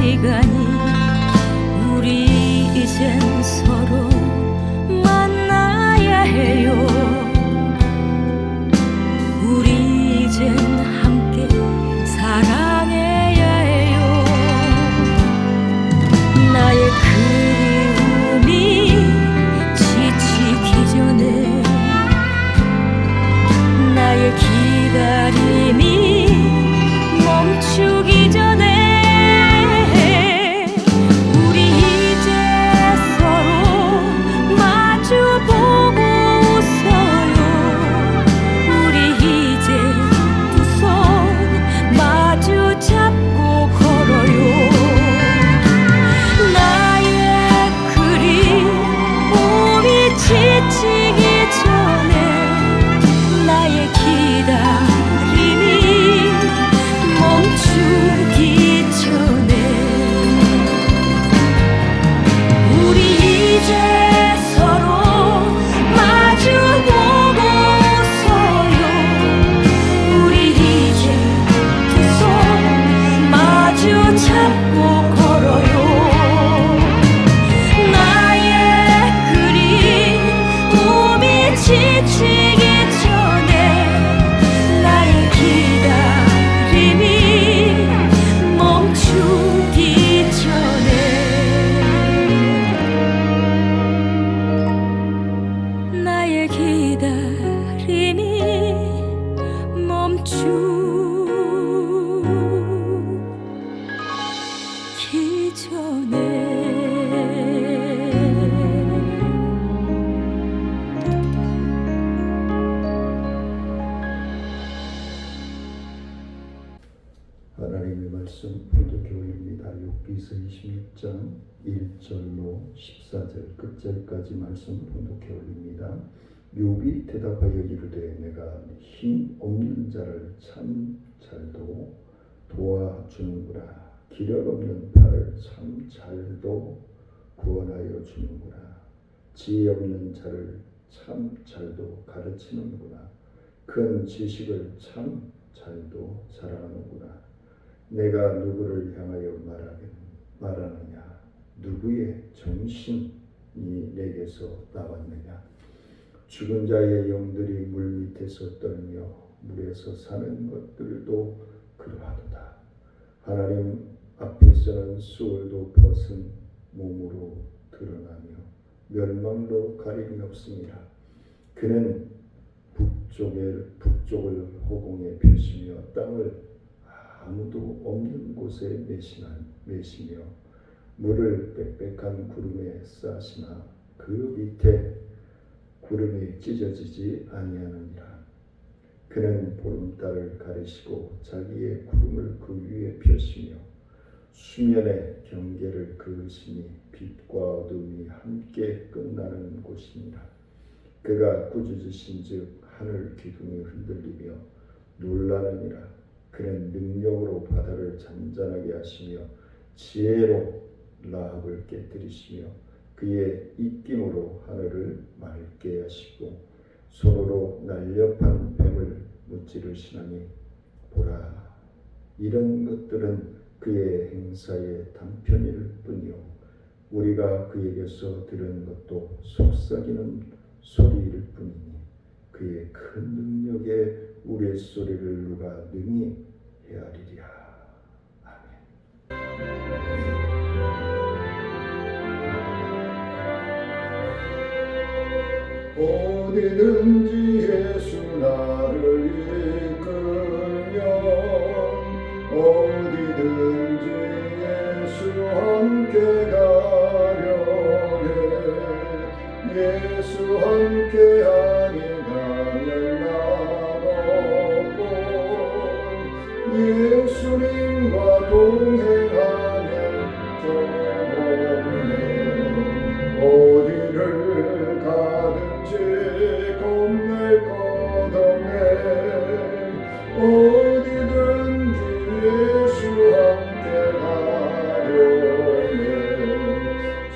시간이 우리 이젠 서로 만나야 해요. 우리 이젠 함께 사랑해야 해요. 나의 그리움이 지치기 전에 나의 기다림이 멈추기 전에 우리 이제 서로 마주보고 웃어요. 우리 이제 두 손 마주 잡고 걸어요. 나의 그리움이 지치기 전에 나의 기다림이 멈추기 전에 우리 이제 서로 마주보고 웃어요. 우리 이제 두 손 마주 잡고 걸어요. 나의 그리움이 지치기 전에 나의 기다림이 멈추기 전에 나의 기다림이 멈추기 전에 하나님의 말씀 본도교회입니다. 욥기서 26장 1절로 14절 끝절까지 말씀 본독해 올립니다. 욥이 대답하여 이르되 내가 힘 없는 자를 참 잘도 도와주는구나. 기력 없는 팔을 참 잘도 구원하여 주는구나. 지혜 없는 자를 참 잘도 가르치는구나. 큰 지식을 참 잘도 자랑하는구나. 내가 누구를 향하여 말하느냐? 누구의 정신이 내게서 나왔느냐? 죽은 자의 영들이 물 밑에서 떨며 물에서 사는 것들도 그러하도다. 하나님 앞에서는 수월도 벗은 몸으로 드러나며 멸망도 가림이 없습니다. 그는 북쪽을 허공에 펴시며 땅을 아무도 없는 곳에 메시며 물을 빽빽한 구름에 싸시나 그 밑에 구름이 찢어지지 아니하느니라. 그는 보름달을 가리시고 자기의 구름을 그 위에 펴시며 수면의 경계를 그으시니 빛과 어둠이 함께 끝나는 곳이니라. 그가 꾸짖으신즉 하늘 기둥이 흔들리며 놀라느니라. 그는 능력으로 바다를 잔잔하게 하시며 지혜로 라합을 깨뜨리시며 그의 입김으로 하늘을 맑게 하시고 손으로 날렵한 뱀을 무찌르시나니 보라, 이런 것들은 그의 행사의 단편일 뿐이요 우리가 그에게서 들은 것도 속삭이는 소리일 뿐이니 그의 큰 능력에 우리의 소리를 누가 능히 헤아리랴. 아멘. 어디든지 예수 나를 이끌면 어디든지 예수 함께 가려네. 예수 함께하니 가면 나없고 예수님과 동행하면 정없네. 어디를 가든지 겁낼 것 없네. 어디든지 예수 함께 가려네.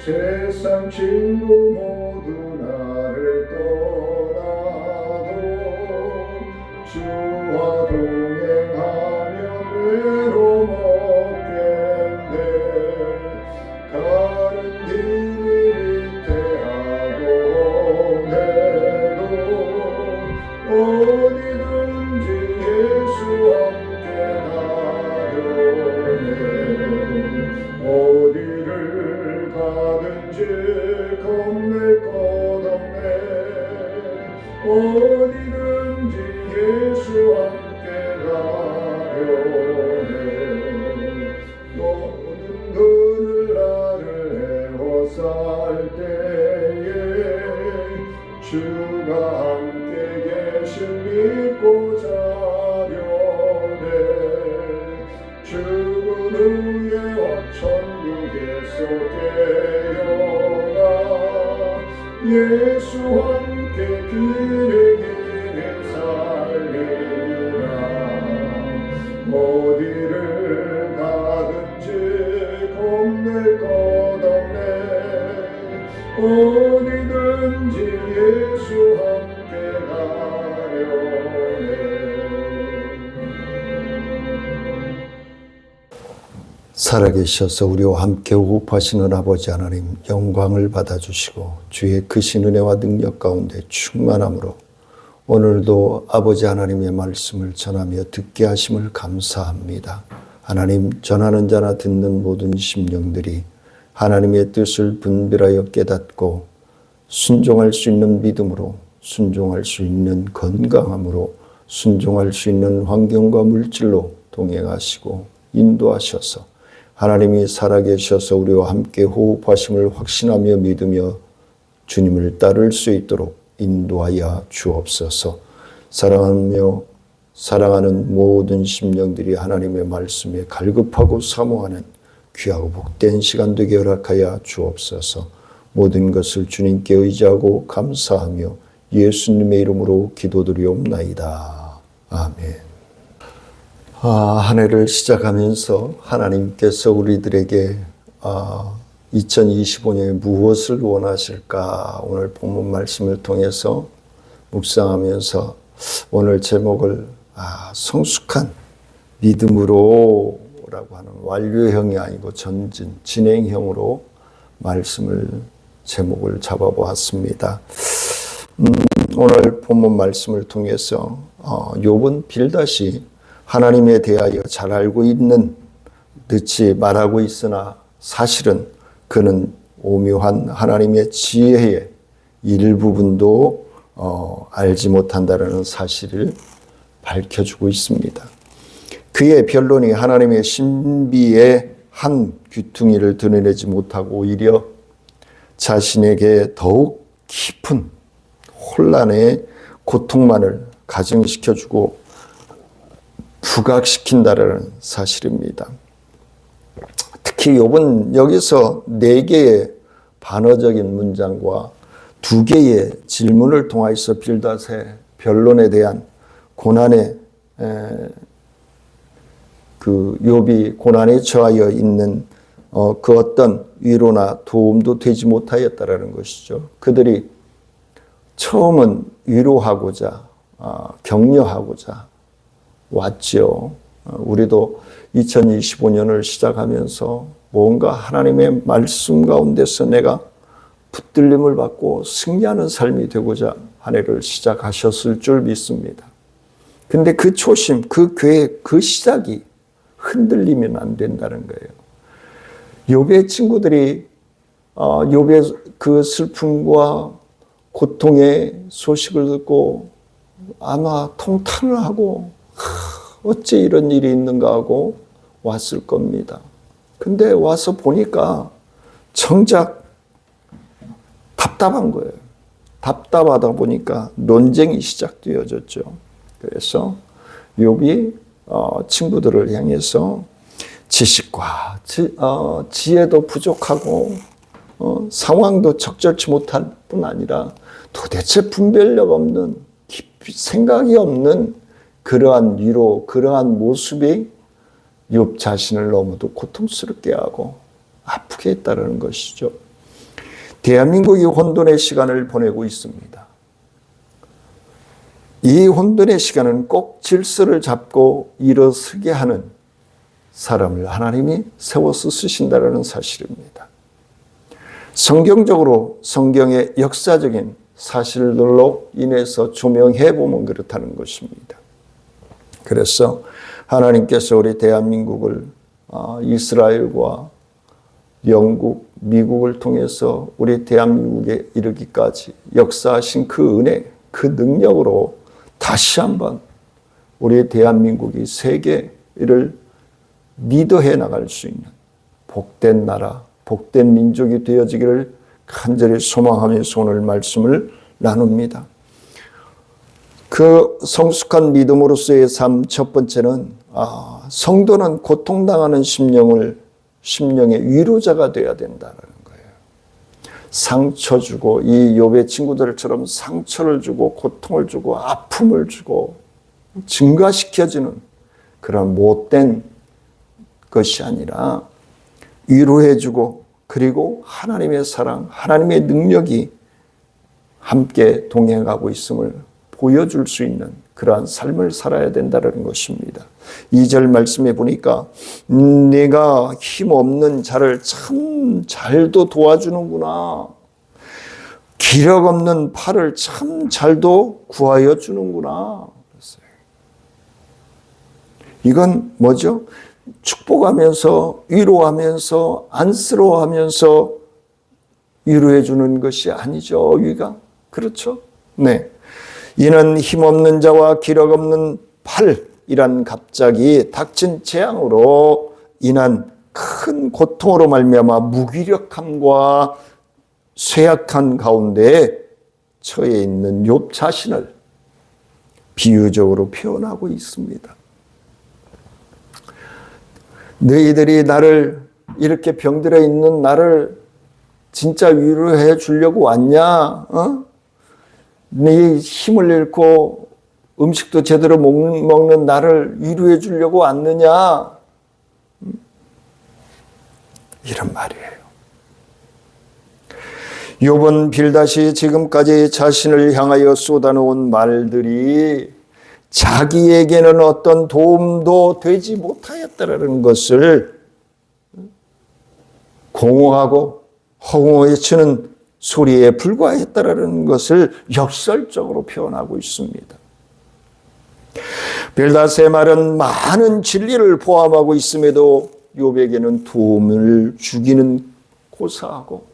세상 친구 모두 나를 떠나도 주와 동행하면 외로움 없겠네. 가든지 겁낼 것 없네. 어디든지 예수와 함께 가려네. 모든 그늘나를 헤워살 때에 주가 함께 계신 믿고 자려네. 죽은 후에 천국에서 깨어나 예수와 함께 길에 살리라. 어디를 가든지 겁낼 것 없네. 어디든지 예수와 함께 가려네. 살아계셔서 우리와 함께 호흡하시는 아버지 하나님, 영광을 받아주시고 주의 크신 은혜와 능력 가운데 충만함으로 오늘도 아버지 하나님의 말씀을 전하며 듣게 하심을 감사합니다. 하나님, 전하는 자나 듣는 모든 심령들이 하나님의 뜻을 분별하여 깨닫고 순종할 수 있는 믿음으로, 순종할 수 있는 건강함으로, 순종할 수 있는 환경과 물질로 동행하시고 인도하셔서 하나님이 살아계셔서 우리와 함께 호흡하심을 확신하며 믿으며 주님을 따를 수 있도록 인도하여 주옵소서. 사랑하며 사랑하는 모든 심령들이 하나님의 말씀에 갈급하고 사모하는 귀하고 복된 시간 되게 허락하여 주옵소서. 모든 것을 주님께 의지하고 감사하며 예수님의 이름으로 기도드리옵나이다. 아멘. 한 해를 시작하면서 하나님께서 우리들에게 2025년에 무엇을 원하실까 오늘 본문 말씀을 통해서 묵상하면서 오늘 제목을 성숙한 믿음으로 라고 하는 완료형이 아니고 진행형으로 말씀을 제목을 잡아보았습니다. 오늘 본문 말씀을 통해서 욥은 빌닷이 하나님에 대하여 잘 알고 있는 듯이 말하고 있으나 사실은 그는 오묘한 하나님의 지혜의 일부분도 알지 못한다는 사실을 밝혀주고 있습니다. 그의 변론이 하나님의 신비의 한 귀퉁이를 드러내지 못하고 오히려 자신에게 더욱 깊은 혼란의 고통만을 가증시켜주고 부각시킨다라는 사실입니다. 특히 욥은 여기서 4개의 반어적인 문장과 2개의 질문을 통하여서 빌닷의 변론에 대한 고난에 욥이 고난에 처하여 있는 그 어떤 위로나 도움도 되지 못하였다라는 것이죠. 그들이 처음은 위로하고자 격려하고자 왔죠. 우리도 2025년을 시작하면서 뭔가 하나님의 말씀 가운데서 내가 붙들림을 받고 승리하는 삶이 되고자 한 해를 시작하셨을 줄 믿습니다. 근데 그 초심, 그 계획, 그 시작이 흔들리면 안 된다는 거예요. 욥의 친구들이 욥의 그 슬픔과 고통의 소식을 듣고 아마 통탄을 하고 어째 이런 일이 있는가 하고 왔을 겁니다. 근데 와서 보니까 정작 답답한 거예요. 답답하다 보니까 논쟁이 시작되어졌죠. 그래서 욥이 친구들을 향해서 지식과 지혜도 부족하고 상황도 적절치 못할 뿐 아니라 도대체 분별력 없는 깊이 생각이 없는 그러한 위로, 그러한 모습이 욥 자신을 너무도 고통스럽게 하고 아프게 했다는 것이죠. 대한민국이 혼돈의 시간을 보내고 있습니다. 이 혼돈의 시간은 꼭 질서를 잡고 일어서게 하는 사람을 하나님이 세워서 쓰신다는 사실입니다. 성경적으로 성경의 역사적인 사실들로 인해서 조명해 보면 그렇다는 것입니다. 그래서 하나님께서 우리 대한민국을 이스라엘과 영국, 미국을 통해서 우리 대한민국에 이르기까지 역사하신 그 은혜, 그 능력으로 다시 한번 우리 대한민국이 세계를 리더해 나갈 수 있는 복된 나라, 복된 민족이 되어지기를 간절히 소망하면서 오늘 말씀을 나눕니다. 그 성숙한 믿음으로서의 삶 첫 번째는 성도는 고통당하는 심령의 위로자가 되어야 된다는 거예요. 상처 주고 이 욥의 친구들처럼 상처를 주고 고통을 주고 아픔을 주고 증가시켜주는 그런 못된 것이 아니라 위로해주고 그리고 하나님의 사랑, 하나님의 능력이 함께 동행하고 있음을 보여줄 수 있는 그러한 삶을 살아야 된다는 것입니다. 2절 말씀에 보니까 내가 힘없는 자를 참 잘도 도와주는구나. 기력 없는 팔을 참 잘도 구하여 주는구나. 이건 뭐죠? 축복하면서 위로하면서 안쓰러워하면서 위로해 주는 것이 아니죠. 위가 그렇죠? 네. 이는 힘없는 자와 기력 없는 팔이란 갑자기 닥친 재앙으로 인한 큰 고통으로 말미암아 무기력함과 쇠약한 가운데 처해 있는 욥 자신을 비유적으로 표현하고 있습니다. 너희들이 나를 이렇게 병들어 있는 나를 진짜 위로해 주려고 왔냐? 네 힘을 잃고 음식도 제대로 먹는 나를 위로해 주려고 왔느냐? 이런 말이에요. 욥은 빌닷이 지금까지 자신을 향하여 쏟아놓은 말들이 자기에게는 어떤 도움도 되지 못하였다는 것을 공허하고 허공에치는 소리에 불과했다는 것을 역설적으로 표현하고 있습니다. 빌닷의 말은 많은 진리를 포함하고 있음에도 욥에게는 도움을 주기는 고사하고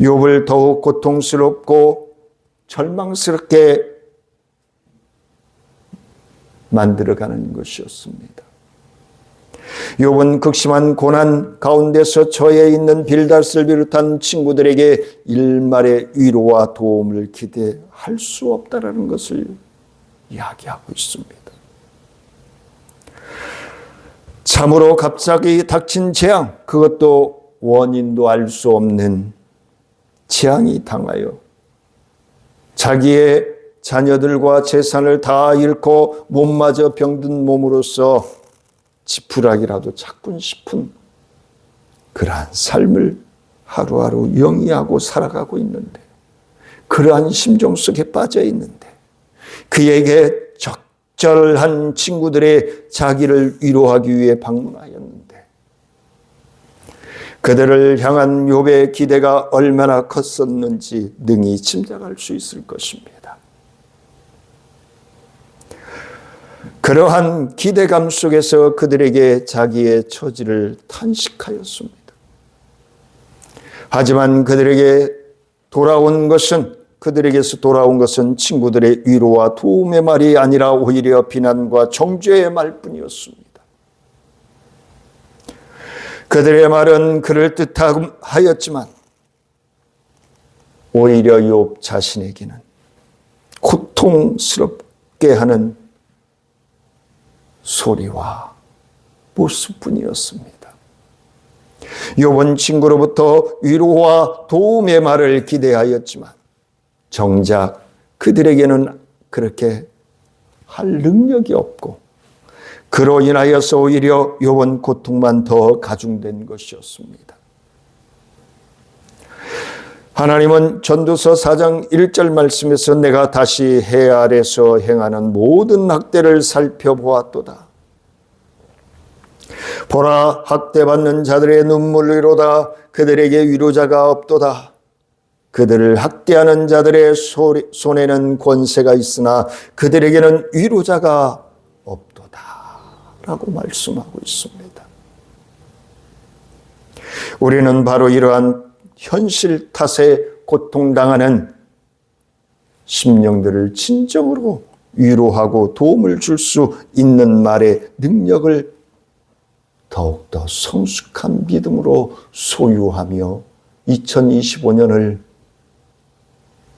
욥을 더욱 고통스럽고 절망스럽게 만들어가는 것이었습니다. 욥은 극심한 고난 가운데서 처해 있는 빌닷을 비롯한 친구들에게 일말의 위로와 도움을 기대할 수 없다는 것을 이야기하고 있습니다. 참으로 갑자기 닥친 재앙, 그것도 원인도 알 수 없는 재앙이 당하여 자기의 자녀들과 재산을 다 잃고 몸마저 병든 몸으로서 지푸라기라도 찾고 싶은 그러한 삶을 하루하루 영위하고 살아가고 있는데, 그러한 심정 속에 빠져 있는데 그에게 적절한 친구들의 자기를 위로하기 위해 방문하였는데 그들을 향한 욥의 기대가 얼마나 컸었는지 능히 짐작할 수 있을 것입니다. 그러한 기대감 속에서 그들에게 자기의 처지를 탄식하였습니다. 하지만 그들에게서 돌아온 것은 친구들의 위로와 도움의 말이 아니라 오히려 비난과 정죄의 말뿐이었습니다. 그들의 말은 그럴듯하였지만 오히려 욥 자신에게는 고통스럽게 하는 소리와 모습뿐이었습니다. 욥은 친구로부터 위로와 도움의 말을 기대하였지만 정작 그들에게는 그렇게 할 능력이 없고 그로 인하여서 오히려 욥은 고통만 더 가중된 것이었습니다. 하나님은 전도서 4장 1절 말씀에서 내가 다시 해 아래서 행하는 모든 학대를 살펴보았도다. 보라, 학대받는 자들의 눈물이로다. 그들에게 위로자가 없도다. 그들을 학대하는 자들의 손에는 권세가 있으나 그들에게는 위로자가 없도다. 라고 말씀하고 있습니다. 우리는 바로 이러한 현실 탓에 고통당하는 심령들을 진정으로 위로하고 도움을 줄 수 있는 말의 능력을 더욱더 성숙한 믿음으로 소유하며 2025년을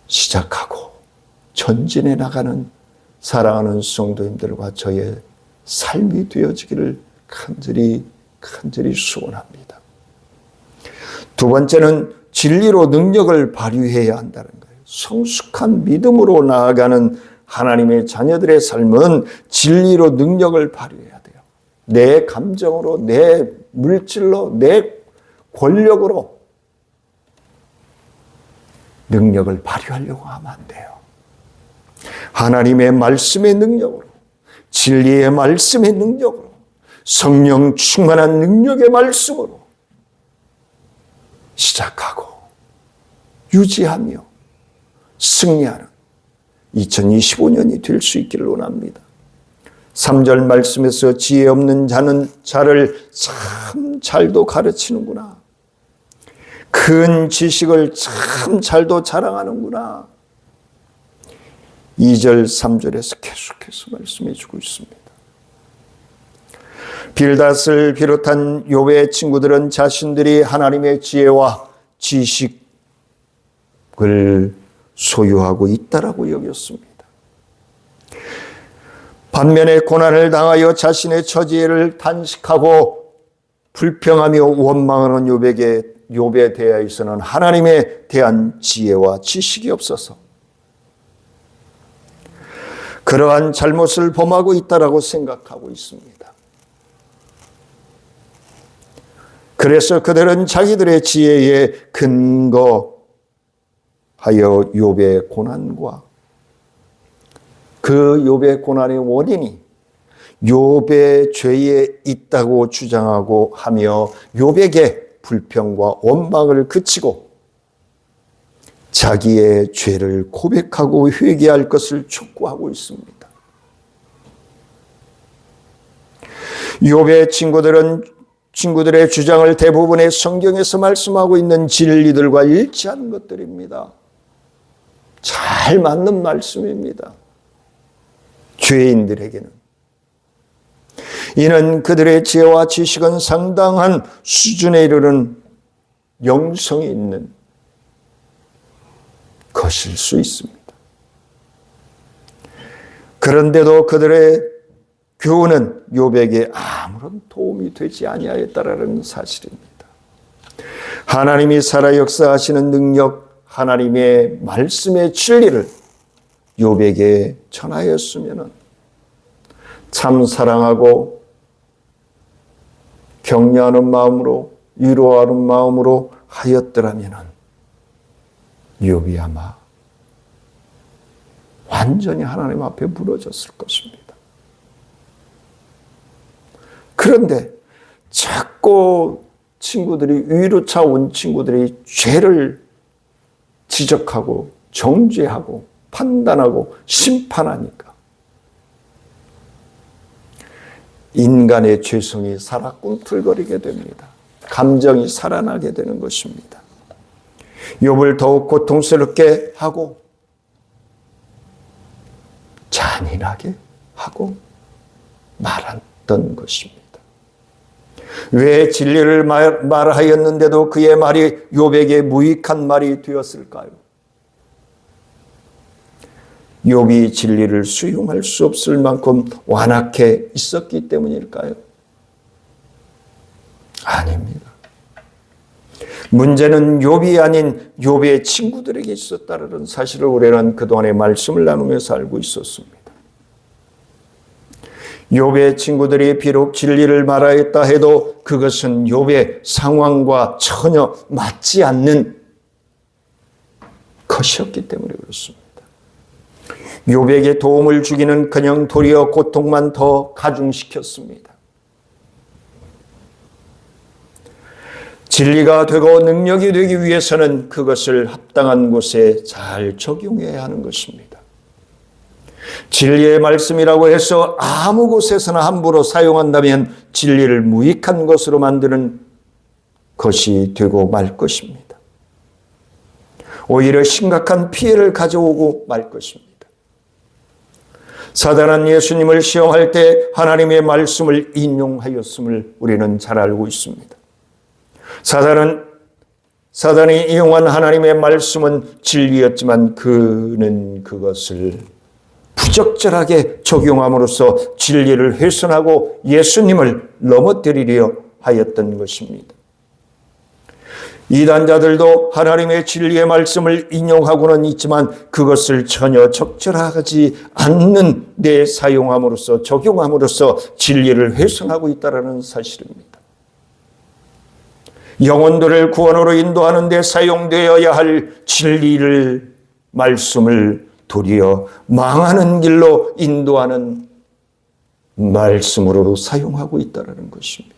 시작하고 전진해 나가는 사랑하는 성도님들과 저의 삶이 되어지기를 간절히 소원합니다. 두 번째는 진리로 능력을 발휘해야 한다는 거예요. 성숙한 믿음으로 나아가는 하나님의 자녀들의 삶은 진리로 능력을 발휘해야 돼요. 내 감정으로, 내 물질로, 내 권력으로 능력을 발휘하려고 하면 안 돼요. 하나님의 말씀의 능력으로, 진리의 말씀의 능력으로, 성령 충만한 능력의 말씀으로 시작하고 유지하며 승리하는 2025년이 될 수 있기를 원합니다. 3절 말씀에서 지혜 없는 자는 자를 참 잘도 가르치는구나. 큰 지식을 참 잘도 자랑하는구나. 2절, 3절에서 계속해서 말씀해 주고 있습니다. 빌닷을 비롯한 욥의 친구들은 자신들이 하나님의 지혜와 지식을 소유하고 있다라고 여겼습니다. 반면에 고난을 당하여 자신의 처지를 단식하고 불평하며 원망하는 욥에 대하여서는 하나님에 대한 지혜와 지식이 없어서 그러한 잘못을 범하고 있다라고 생각하고 있습니다. 그래서 그들은 자기들의 지혜에 근거하여 욥의 고난과 그 욥의 고난의 원인이 욥의 죄에 있다고 주장하고 하며 욥에게 불평과 원망을 그치고 자기의 죄를 고백하고 회개할 것을 촉구하고 있습니다. 욥의 친구들의 주장을 대부분의 성경에서 말씀하고 있는 진리들과 일치하는 것들입니다. 잘 맞는 말씀입니다. 죄인들에게는. 이는 그들의 지혜와 지식은 상당한 수준에 이르는 영성이 있는 것일 수 있습니다. 그런데도 그들의 교훈은 욥에게 아무런 도움이 되지 아니하였다라는 사실입니다. 하나님이 살아 역사하시는 능력, 하나님의 말씀의 진리를 욥에게 전하였으면 참 사랑하고 격려하는 마음으로 위로하는 마음으로 하였더라면 욥이 아마 완전히 하나님 앞에 무너졌을 것입니다. 그런데 자꾸 친구들이 위로차 온 친구들이 죄를 지적하고 정죄하고 판단하고 심판하니까 인간의 죄성이 살아 꿈틀거리게 됩니다. 감정이 살아나게 되는 것입니다. 욥을 더욱 고통스럽게 하고 잔인하게 하고 말았던 것입니다. 왜 진리를 말하였는데도 그의 말이 욥에게 무익한 말이 되었을까요? 욥이 진리를 수용할 수 없을 만큼 완악해 있었기 때문일까요? 아닙니다. 문제는 욥이 아닌 욥의 친구들에게 있었다는 사실을 우리는 그동안의 말씀을 나누면서 알고 있었습니다. 욥의 친구들이 비록 진리를 말하였다 해도 그것은 욥의 상황과 전혀 맞지 않는 것이었기 때문에 그렇습니다. 욥에게 도움을 주기는 그냥 도리어 고통만 더 가중시켰습니다. 진리가 되고 능력이 되기 위해서는 그것을 합당한 곳에 잘 적용해야 하는 것입니다. 진리의 말씀이라고 해서 아무 곳에서나 함부로 사용한다면 진리를 무익한 것으로 만드는 것이 되고 말 것입니다. 오히려 심각한 피해를 가져오고 말 것입니다. 사단은 예수님을 시험할 때 하나님의 말씀을 인용하였음을 우리는 잘 알고 있습니다. 사단이 이용한 하나님의 말씀은 진리였지만 그는 그것을 부적절하게 적용함으로써 진리를 훼손하고 예수님을 넘어뜨리려 하였던 것입니다. 이단자들도 하나님의 진리의 말씀을 인용하고는 있지만 그것을 전혀 적절하지 않는 데 사용함으로써 적용함으로써 진리를 훼손하고 있다는 사실입니다. 영혼들을 구원으로 인도하는 데 사용되어야 할 진리를 말씀을 도리어 망하는 길로 인도하는 말씀으로 사용하고 있다는 것입니다.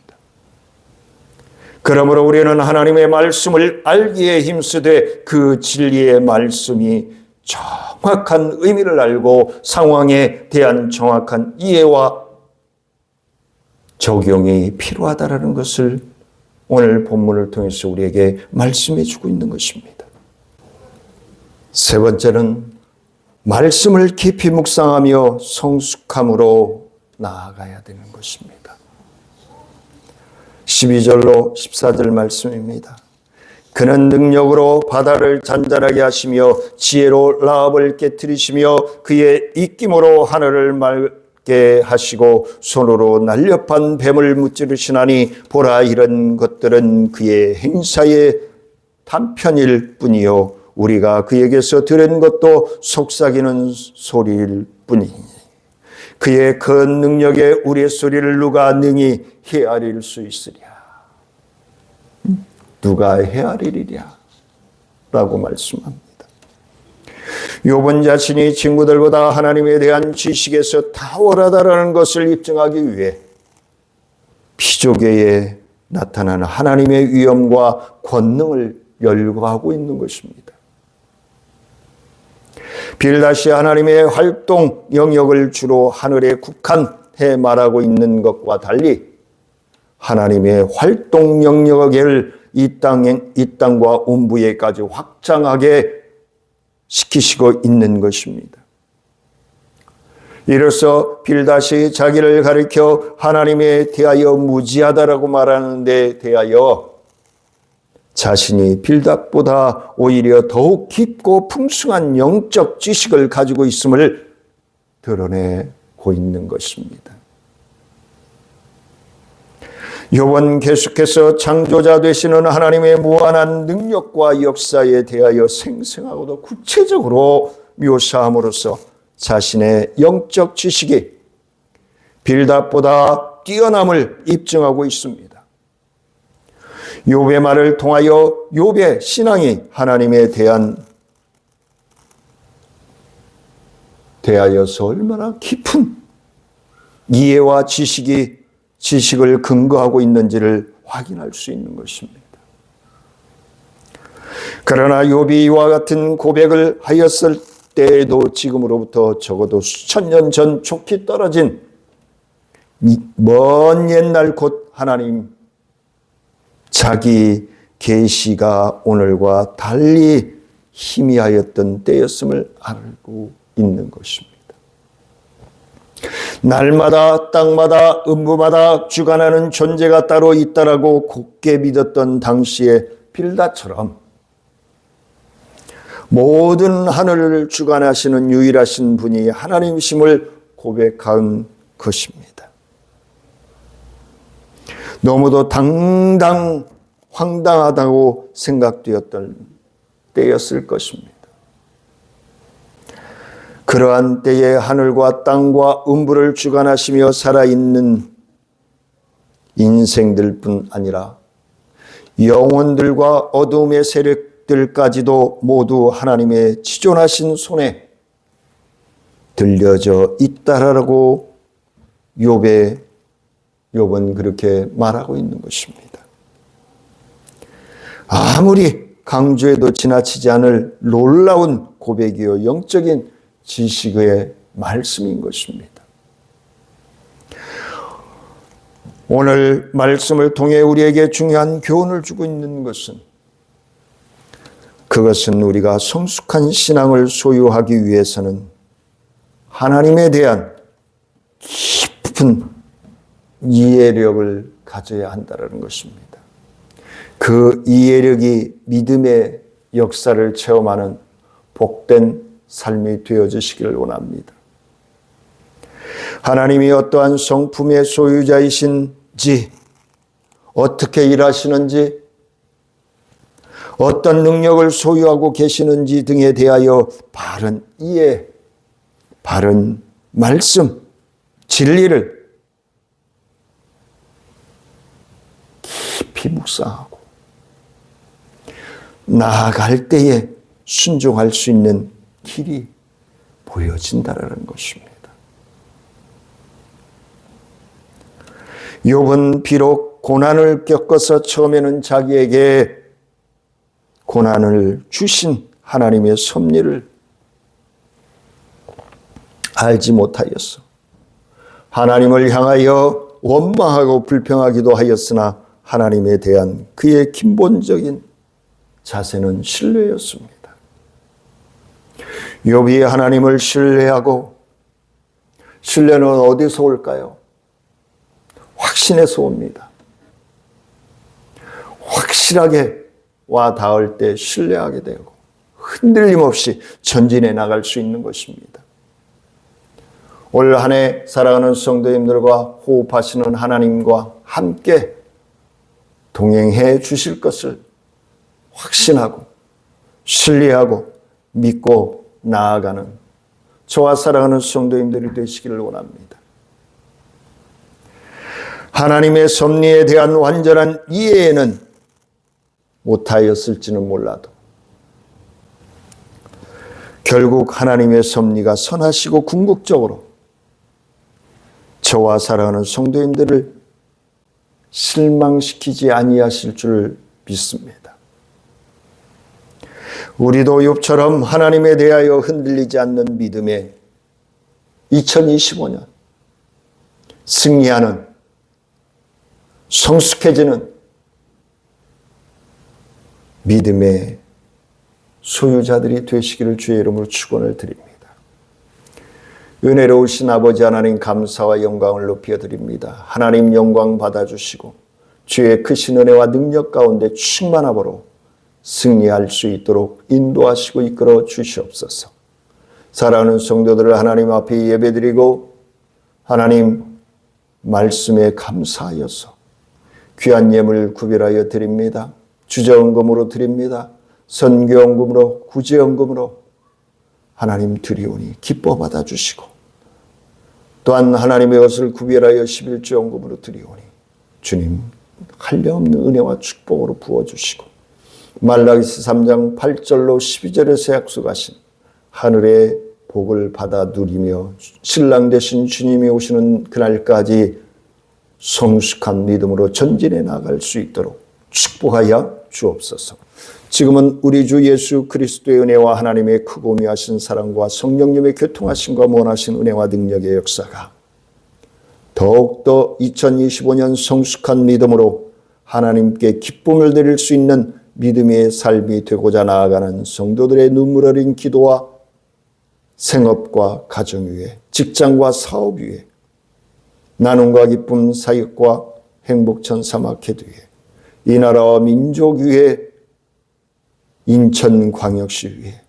그러므로 우리는 하나님의 말씀을 알기에 힘쓰되 그 진리의 말씀이 정확한 의미를 알고 상황에 대한 정확한 이해와 적용이 필요하다는 것을 오늘 본문을 통해서 우리에게 말씀해 주고 있는 것입니다. 세 번째는 말씀을 깊이 묵상하며 성숙함으로 나아가야 되는 것입니다. 12절로 14절 말씀입니다. 그는 능력으로 바다를 잔잔하게 하시며 지혜로 라합을 깨뜨리시며 그의 입김으로 하늘을 맑게 하시고 손으로 날렵한 뱀을 무찌르시나니 보라 이런 것들은 그의 행사의 단편일 뿐이요 우리가 그에게서 들은 것도 속삭이는 소리일 뿐이니 그의 큰 능력에 우리의 소리를 누가 능히 헤아릴 수 있으랴. 누가 헤아리리랴 라고 말씀합니다. 욥은 자신이 친구들보다 하나님에 대한 지식에서 탁월하다라는 것을 입증하기 위해 피조계에 나타나는 하나님의 위엄과 권능을 열거하고 있는 것입니다. 빌닷이 하나님의 활동 영역을 주로 하늘에 국한해 말하고 있는 것과 달리 하나님의 활동 영역을 이 땅과 온부에까지 확장하게 시키시고 있는 것입니다. 이로써 빌닷이 자기를 가리켜 하나님에 대하여 무지하다라고 말하는 데 대하여 자신이 빌닷보다 오히려 더욱 깊고 풍성한 영적 지식을 가지고 있음을 드러내고 있는 것입니다. 욥은 계속해서 창조자 되시는 하나님의 무한한 능력과 역사에 대하여 생생하고도 구체적으로 묘사함으로써 자신의 영적 지식이 빌닷보다 뛰어남을 입증하고 있습니다. 욥의 말을 통하여 욥의 신앙이 하나님에 대하여서 얼마나 깊은 이해와 지식을 근거하고 있는지를 확인할 수 있는 것입니다. 그러나 욥이 이와 같은 고백을 하였을 때에도 지금으로부터 적어도 수천 년 전 족히 떨어진 먼 옛날 곧 하나님 자기 계시가 오늘과 달리 희미하였던 때였음을 알고 있는 것입니다. 날마다 땅마다 음부마다 주관하는 존재가 따로 있다라고 굳게 믿었던 당시의 빌닷처럼 모든 하늘을 주관하시는 유일하신 분이 하나님이심을 고백한 것입니다. 너무도 황당하다고 생각되었던 때였을 것입니다. 그러한 때에 하늘과 땅과 음부를 주관하시며 살아있는 인생들뿐 아니라 영혼들과 어둠의 세력들까지도 모두 하나님의 지존하신 손에 들려져 있다라고 욥은 그렇게 말하고 있는 것입니다. 아무리 강조해도 지나치지 않을 놀라운 고백이요 영적인 지식의 말씀인 것입니다. 오늘 말씀을 통해 우리에게 중요한 교훈을 주고 있는 것은 그것은 우리가 성숙한 신앙을 소유하기 위해서는 하나님에 대한 깊은 이해력을 가져야 한다는 것입니다. 그 이해력이 믿음의 역사를 체험하는 복된 삶이 되어지시기를 원합니다. 하나님이 어떠한 성품의 소유자이신지, 어떻게 일하시는지, 어떤 능력을 소유하고 계시는지 등에 대하여 바른 이해, 바른 말씀, 진리를 깊이 묵상하고 나아갈 때에 순종할 수 있는 길이 보여진다는 것입니다. 욥은 비록 고난을 겪어서 처음에는 자기에게 고난을 주신 하나님의 섭리를 알지 못하였어. 하나님을 향하여 원망하고 불평하기도 하였으나 하나님에 대한 그의 근본적인 자세는 신뢰였습니다. 욥이 하나님을 신뢰하고, 신뢰는 어디서 올까요? 확신에서 옵니다. 확실하게 와 닿을 때 신뢰하게 되고 흔들림 없이 전진해 나갈 수 있는 것입니다. 올 한 해 사랑하는 성도님들과 호흡하시는 하나님과 함께 동행해 주실 것을 확신하고 신뢰하고 믿고 나아가는 저와 사랑하는 성도님들이 되시기를 원합니다. 하나님의 섭리에 대한 완전한 이해에는 못하였을지는 몰라도 결국 하나님의 섭리가 선하시고 궁극적으로 저와 사랑하는 성도님들을 실망시키지 아니하실 줄 믿습니다. 우리도 욥처럼 하나님에 대하여 흔들리지 않는 믿음에 2025년 승리하는, 성숙해지는 믿음의 소유자들이 되시기를 주의 이름으로 축원을 드립니다. 은혜로우신 아버지 하나님, 감사와 영광을 높여 드립니다. 하나님 영광 받아주시고 주의 크신 은혜와 능력 가운데 충만함으로 승리할 수 있도록 인도하시고 이끌어 주시옵소서. 사랑하는 성도들을 하나님 앞에 예배드리고 하나님 말씀에 감사하여서 귀한 예물 구별하여 드립니다. 주저헌금으로 드립니다. 선교헌금으로, 구제헌금으로 하나님 드리오니 기뻐 받아주시고, 또한 하나님의 것을 구별하여 11조헌금으로 드리오니 주님 한량없는 은혜와 축복으로 부어주시고, 말라기스 3장 8절로 12절에서 약속하신 하늘의 복을 받아 누리며 신랑 되신 주님이 오시는 그날까지 성숙한 믿음으로 전진해 나갈 수 있도록 축복하여 주옵소서. 지금은 우리 주 예수 그리스도의 은혜와 하나님의 크고 미하신 사랑과 성령님의 교통하심과 무한하신 은혜와 능력의 역사가 더욱더 2025년 성숙한 믿음으로 하나님께 기쁨을 드릴 수 있는 믿음의 삶이 되고자 나아가는 성도들의 눈물 어린 기도와 생업과 가정 위에, 직장과 사업 위에, 나눔과 기쁨, 사역과 행복천 사마켓 위에, 이 나라와 민족 위에, 인천광역시 위에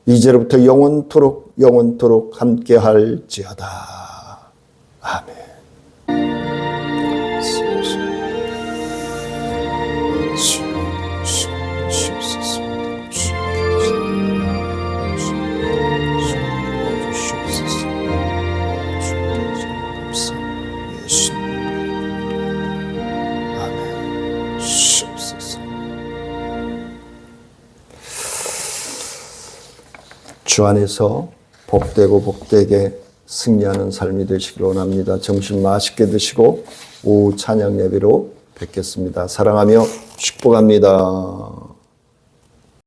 이제로부터 영원토록 함께 할지어다. 아멘. 주 안에서 복되고 복되게 승리하는 삶이 되시길 원합니다. 점심 맛있게 드시고 오후 찬양 예배로 뵙겠습니다. 사랑하며 축복합니다.